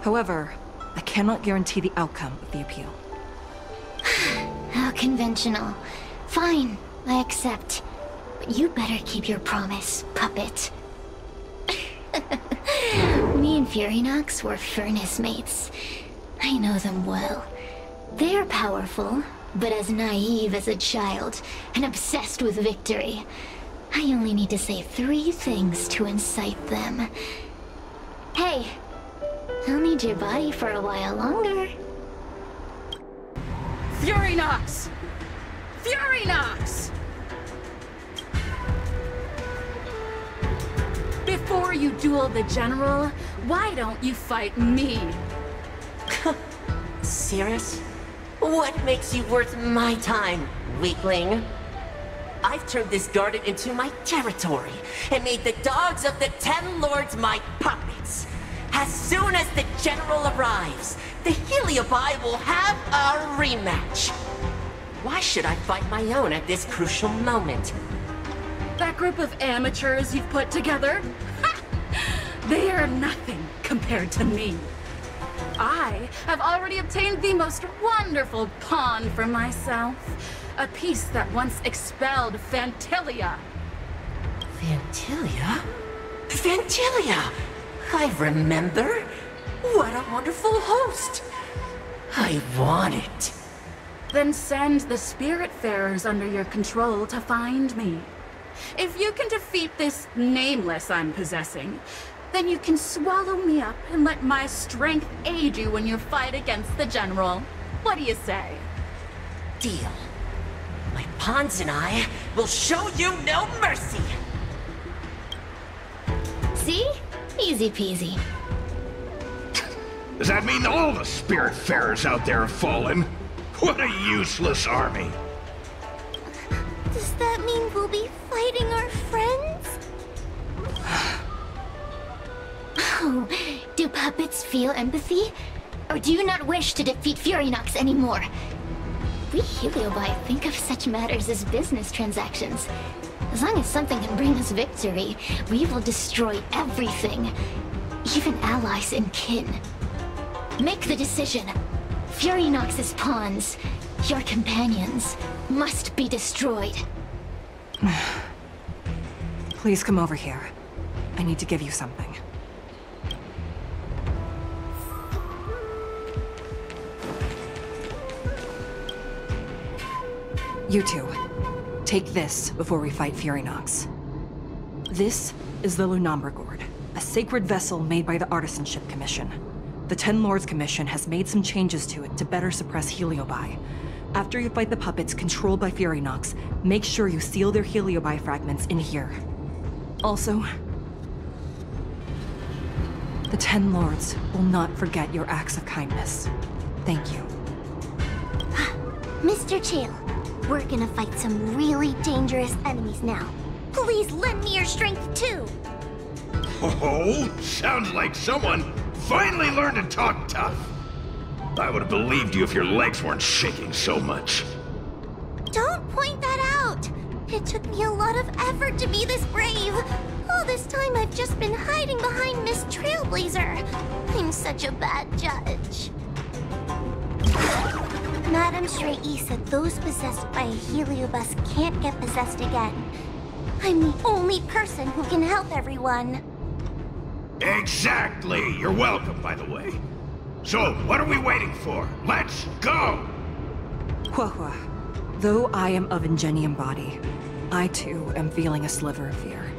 However, I cannot guarantee the outcome of the appeal. How conventional. Fine, I accept. But you better keep your promise, puppet. Me and Furinox were furnace mates. I know them well. They're powerful, but as naive as a child, and obsessed with victory. I only need to say 3 things to incite them. Hey, I'll need your body for a while longer. Furinox! Furinox! Before you duel the General, why don't you fight me? Cirrus? What makes you worth my time, weakling? I've turned this garden into my territory and made the dogs of the Ten Lords my puppets. As soon as the General arrives, the Heliobi will have a rematch. Why should I fight my own at this crucial moment? That group of amateurs you've put together? Ha! They are nothing compared to me. I have already obtained the most wonderful pawn for myself. A piece that once expelled Phantylia. Phantylia? Phantylia! I remember. What a wonderful host. I want it. Then send the Spiritfarers under your control to find me. If you can defeat this nameless I'm possessing, then you can swallow me up and let my strength aid you in your fight against the General. What do you say? Deal. My pawns and I will show you no mercy! See? Easy peasy. Does that mean all the Spiritfarers out there have fallen? What a useless army! Does that mean we'll be fighting our friends? Oh, do puppets feel empathy? Or do you not wish to defeat Furinox anymore? We Heliobi think of such matters as business transactions. As long as something can bring us victory, we will destroy everything. Even allies and kin. Make the decision. Furinox's pawns, your companions, must be destroyed. Please come over here. I need to give you something. You two, take this before we fight Furinox. This is the Lunombra Gourd, a sacred vessel made by the Artisanship Commission. The Ten Lords Commission has made some changes to it to better suppress Heliobi. After you fight the puppets controlled by Furinox, make sure you seal their Heliobi fragments in here. Also, the Ten Lords will not forget your acts of kindness. Thank you. Mr. Chill, we're gonna fight some really dangerous enemies now. Please lend me your strength too! Oh, sounds like someone finally learned to talk tough. I would have believed you if your legs weren't shaking so much. Don't point that out! It took me a lot of effort to be this brave. All this time I've just been hiding behind Miss Trailblazer. I'm such a bad judge. Madame Straight-E said those possessed by a Heliobus can't get possessed again. I'm the only person who can help everyone. Exactly! You're welcome, by the way. So, what are we waiting for? Let's go! Huahua, though I am of Ingenium body, I too am feeling a sliver of fear.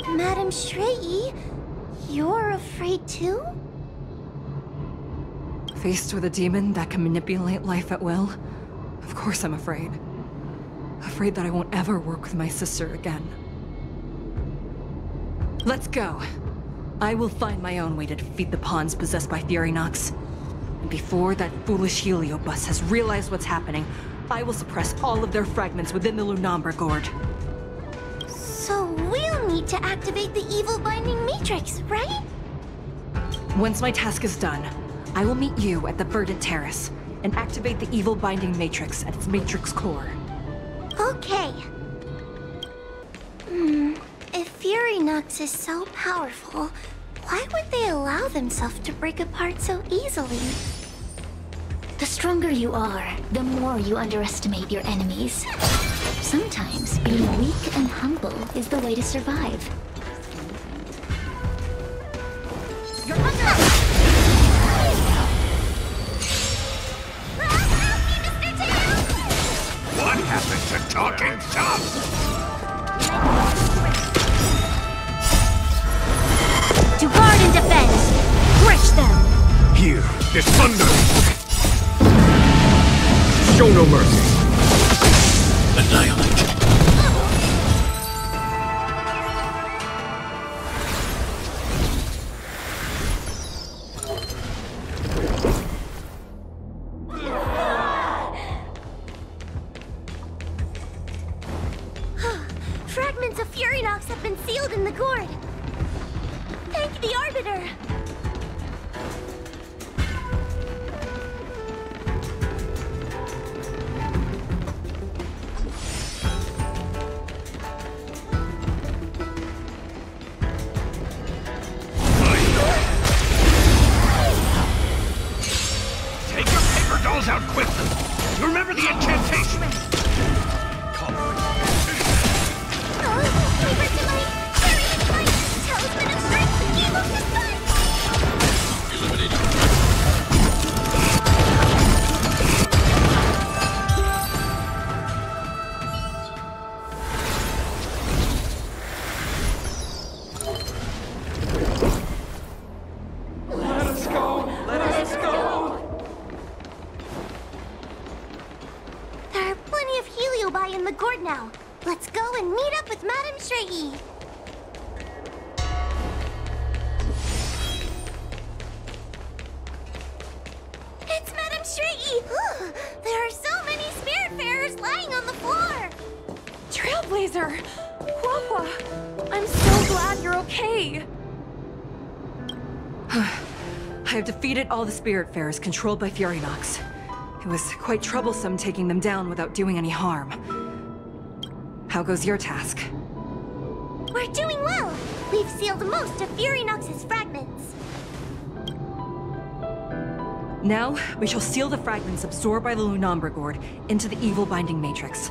Madame Straight-E, you're afraid too? Faced with a demon that can manipulate life at will, of course I'm afraid. Afraid that I won't ever work with my sister again. Let's go. I will find my own way to defeat the pawns possessed by Furinox. And before that foolish Heliobus has realized what's happening, I will suppress all of their fragments within the Lunombra Gourd. So we'll need to activate the evil binding matrix, right? Once my task is done, I will meet you at the Verdant Terrace. and activate the evil binding matrix at its matrix core. Okay. If Fury Nox is so powerful, why would they allow themselves to break apart so easily? The stronger you are, the more you underestimate your enemies. Sometimes being weak and humble is the way to survive. You're under What happened to talking tough? To guard and defend! Crush them! Here is thunder! Show no mercy! Annihilate! Fragments of Fury Nox have been sealed in the gourd. Thank the Arbiter. Take your paper dolls out quickly! You remember the incantation? There are plenty of Heliobi in the gourd now. Let's go and meet up with Madame Shrey. It's Madame Shrey! There are so many Spiritfarers lying on the floor! Trailblazer! Guapa! I'm so glad you're okay! I have defeated all the Spiritfarers controlled by Fury Nox. It was quite troublesome taking them down without doing any harm. How goes your task? We're doing well! We've sealed most of Fury Nox's fragments. Now, we shall seal the fragments absorbed by the Lunombra Gourd into the evil binding matrix.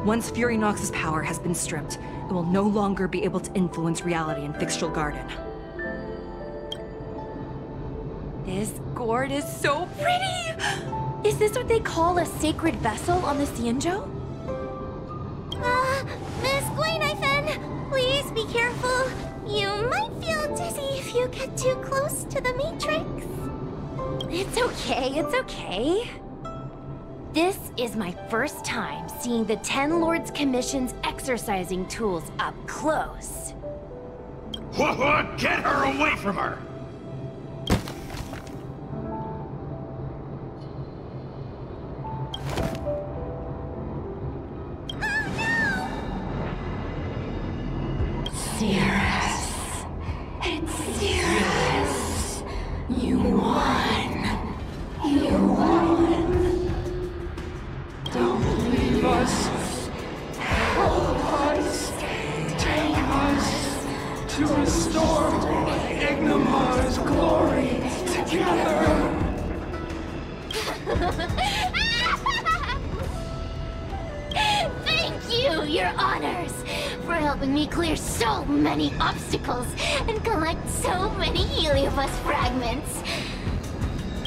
Once Fury Nox's power has been stripped, it will no longer be able to influence reality in Fixtral Garden. This gourd is so pretty! Is this what they call a sacred vessel on the Xianzhou? Miss Guinevere, please be careful. You might feel dizzy if you get too close to the Matrix. It's okay, it's okay. This is my first time seeing the Ten Lords Commission's exercising tools up close. What? Get her away from her! Cirrus. It's Cirrus. You won. You won. Don't leave us. Help us. Take us to restore Ignimar's glory together. Thank you, your honors, for helping me clear so many obstacles and collect so many Heliobus fragments.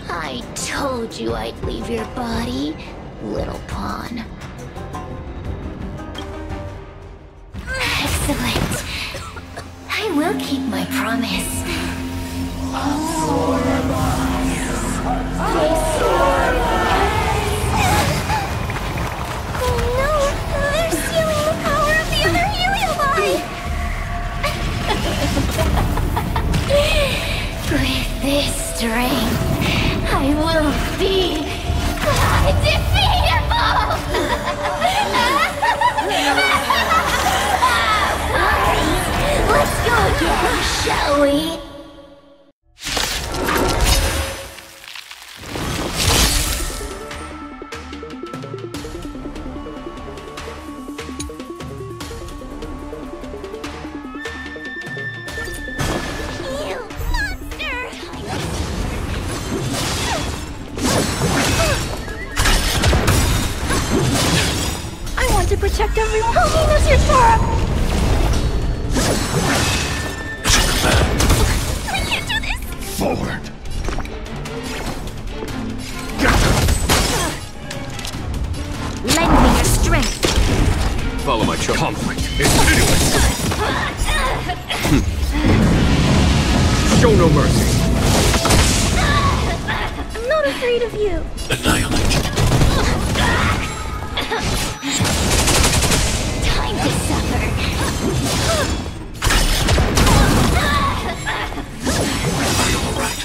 I told you I'd leave your body, little pawn. Excellent. I will keep my promise. Absorb us. Absorb us. Oh no! They're stealing the power of the other Heliobi! With this strength, I will be undefeatable! Let's go again, shall we? Show no mercy. I'm not afraid of you. Annihilate. Time to suffer. Are you alright?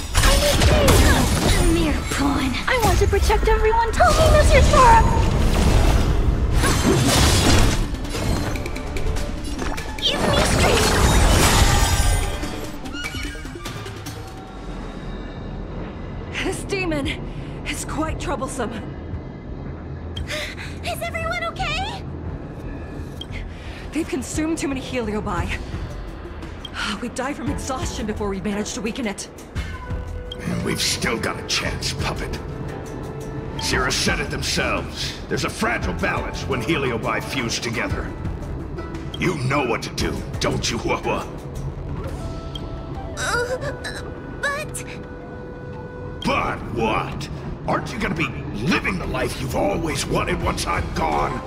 A mere pawn. I want to protect everyone. Tell me, Mr. Sora. Give me strength. This demon is quite troublesome. Is everyone okay? They've consumed too many Heliobi. We'd die from exhaustion before we managed to weaken it. We've still got a chance, Puppet. Zero said it themselves. There's a fragile balance when Heliobi fuse together. You know what to do, don't you, Wawa? But... But what? Aren't you gonna be living the life you've always wanted once I'm gone?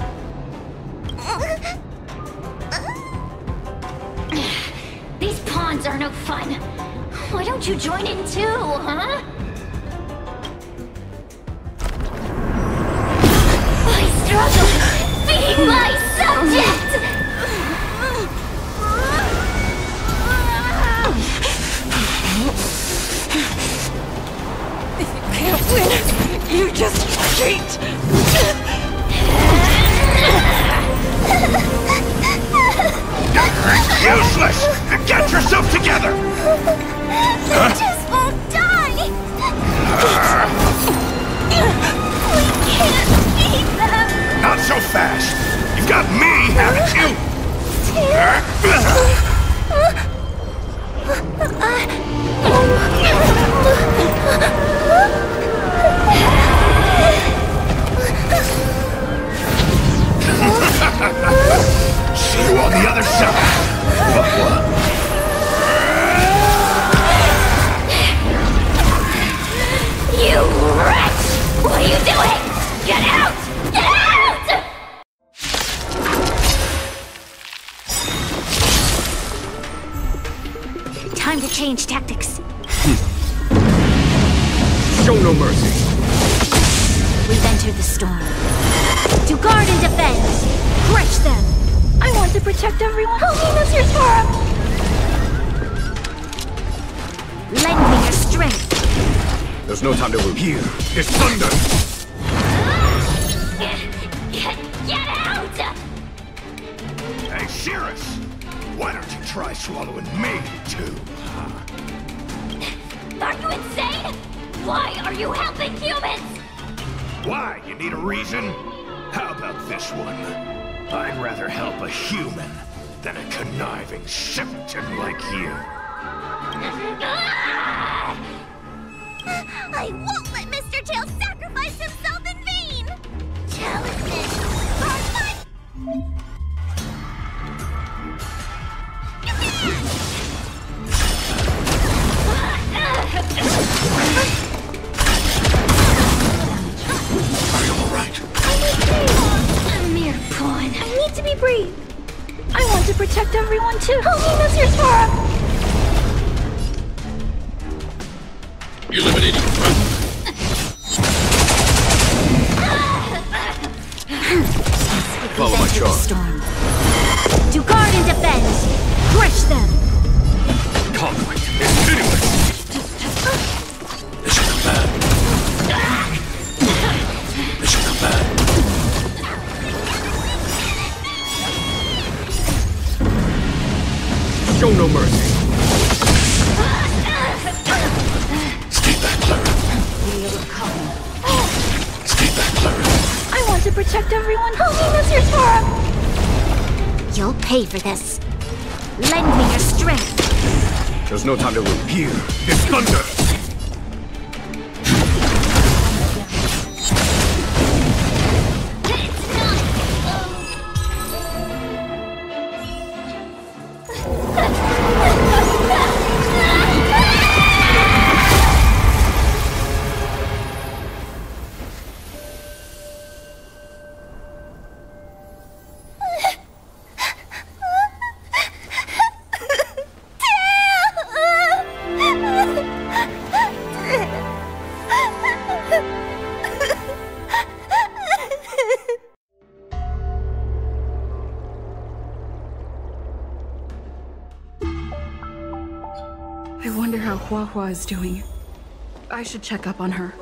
These pawns are no fun. Why don't you join in too, huh? I struggle being my subject! If you can't win, you just cheat! Useless! Get yourself together! They just won't die! We can't beat them! Not so fast! You've got me, haven't you? See you on the other side! You wretch! What are you doing? Get out! Get out! Time to change tactics. Show no mercy. We've entered the storm. To guard and defend! Crush them! I want to protect everyone. Help me, Mr. Sora! Lend me your strength. There's no time to lose. Here is thunder. Get out! Hey, Cirrus! Why don't you try swallowing me, too? Are you insane? Why are you helping humans? Why? You need a reason? How about this one? I'd rather help a human than a conniving simpleton like you. I won't let Mr. Tails sacrifice himself in vain! Talisman! Are you alright? A mere pawn. I need to be brave. I want to protect everyone too. Help me, Mr. Sora! Eliminating front. Follow my charge. Storm. To guard and defend. Crush them. Conflict is meaningless. Mission command. Mission command. Show no mercy. Stay back, Clara. Stay back, Clara. I want to protect everyone. Help me, Mr. Sora! You'll pay for this. Lend me your strength. There's no time to lose. Here is thunder. I wonder how Huahua is doing. I should check up on her.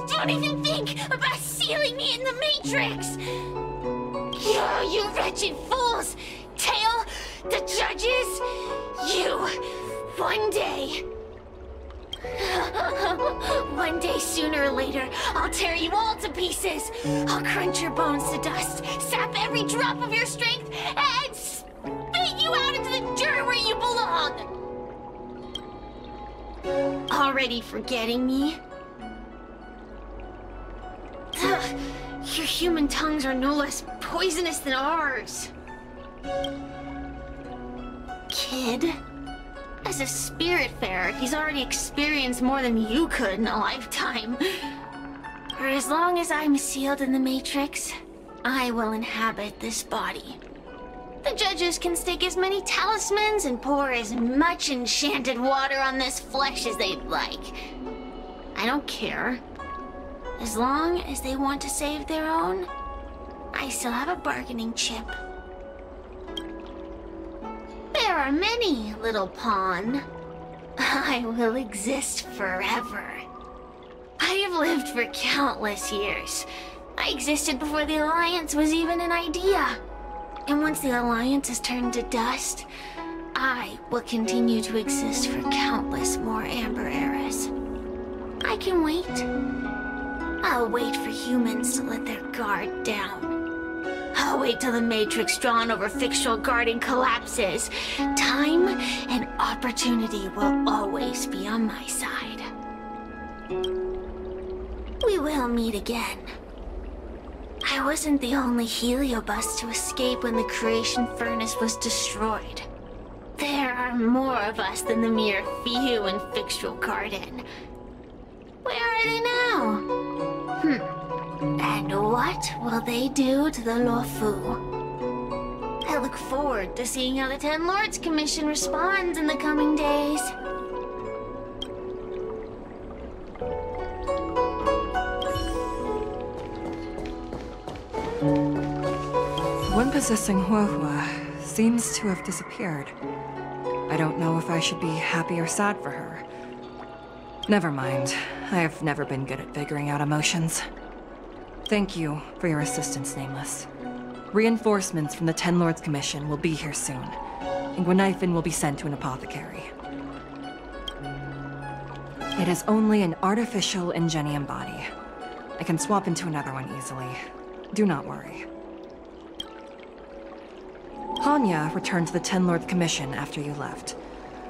Don't even think about sealing me in the Matrix! You wretched fools! Tail, the judges, you, one day... One day, sooner or later, I'll tear you all to pieces. I'll crunch your bones to dust, sap every drop of your strength, and spit you out into the dirt where you belong! Already forgetting me? Ugh, your human tongues are no less poisonous than ours. Kid? As a Spiritfarer, he's already experienced more than you could in a lifetime. For as long as I'm sealed in the Matrix, I will inhabit this body. The judges can stake as many talismans and pour as much enchanted water on this flesh as they'd like. I don't care. As long as they want to save their own, I still have a bargaining chip. There are many, little pawn. I will exist forever. I have lived for countless years. I existed before the Alliance was even an idea. And once the Alliance is turned to dust, I will continue to exist for countless more Amber eras. I can wait. I'll wait for humans to let their guard down. I'll wait till the Matrix drawn over Fixtral Garden collapses. Time and opportunity will always be on my side. We will meet again. I wasn't the only Heliobus to escape when the creation furnace was destroyed. There are more of us than the mere few in Fixtral Garden. Where are they now? And what will they do to the Luofu? I look forward to seeing how the Ten Lords Commission responds in the coming days. One possessing Huahua seems to have disappeared. I don't know if I should be happy or sad for her. Never mind. I have never been good at figuring out emotions. Thank you for your assistance, Nameless. Reinforcements from the Ten Lords Commission will be here soon, and Gweniphen will be sent to an apothecary. It is only an artificial Ingenium body. I can swap into another one easily. Do not worry. Hanya returned to the Ten Lords Commission after you left.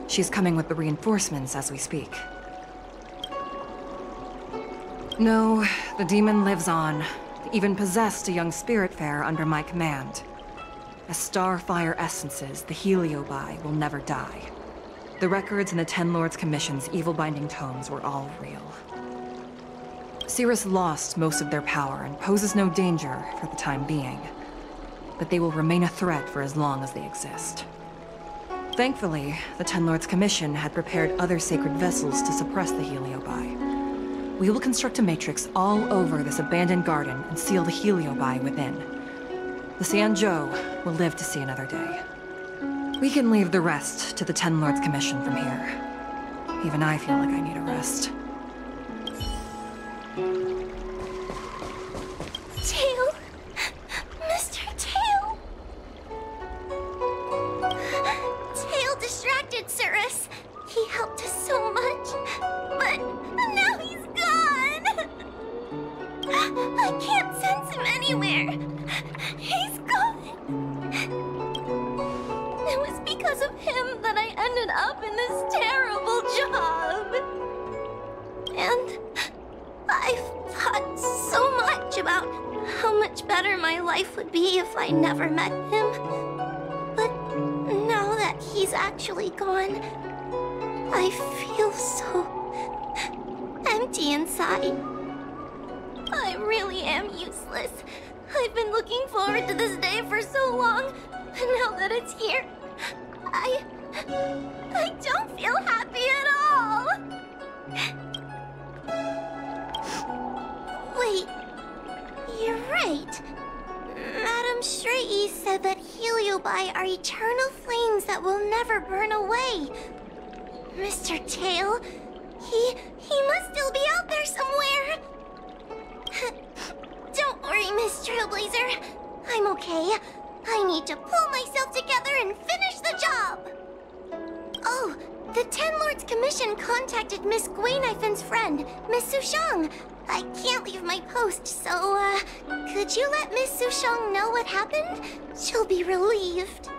She's coming with the reinforcements as we speak. No, the demon lives on. Even possessed a young Spiritfarer under my command. As Starfire essences, the Heliobi will never die. The records in the Ten Lords Commission's evil-binding tomes were all real. Cirrus lost most of their power and poses no danger for the time being. But they will remain a threat for as long as they exist. Thankfully, the Ten Lords Commission had prepared other sacred vessels to suppress the Heliobi. We will construct a matrix all over this abandoned garden and seal the Heliobi within. The Xianzhou will live to see another day. We can leave the rest to the Ten Lords Commission from here. Even I feel like I need a rest. Tail! Mr. Tail! Tail distracted Cirrus. He helped us so much, but now he's gone! I can't sense him anywhere. He's gone. It was because of him that I ended up in this terrible job. And I've thought so much about how much better my life would be if I never met him. But now that he's actually gone, I feel so empty inside. I really am useless. I've been looking forward to this day for so long, and now that it's here, I don't feel happy at all. You're right. Madame Shrei said that Heliobi are eternal flames that will never burn away. Mr. Tail, he must still be out there somewhere. Don't worry, Miss Trailblazer. I'm okay. I need to pull myself together and finish the job. Oh, the Ten Lords Commission contacted Miss Guinaifin's friend, Miss Sushang. I can't leave my post, so, could you let Miss Sushang know what happened? She'll be relieved.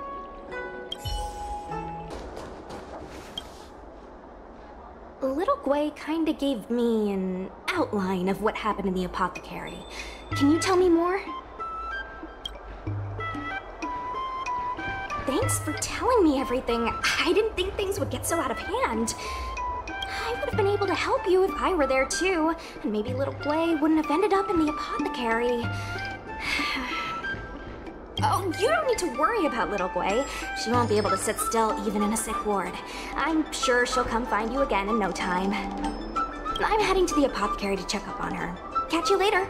Little Gui kinda gave me an outline of what happened in the apothecary. Can you tell me more? Thanks for telling me everything. I didn't think things would get so out of hand. I would have been able to help you if I were there too, and maybe Little Gui wouldn't have ended up in the apothecary. Oh, you don't need to worry about Little Gui. She won't be able to sit still even in a sick ward. I'm sure she'll come find you again in no time. I'm heading to the apothecary to check up on her. Catch you later.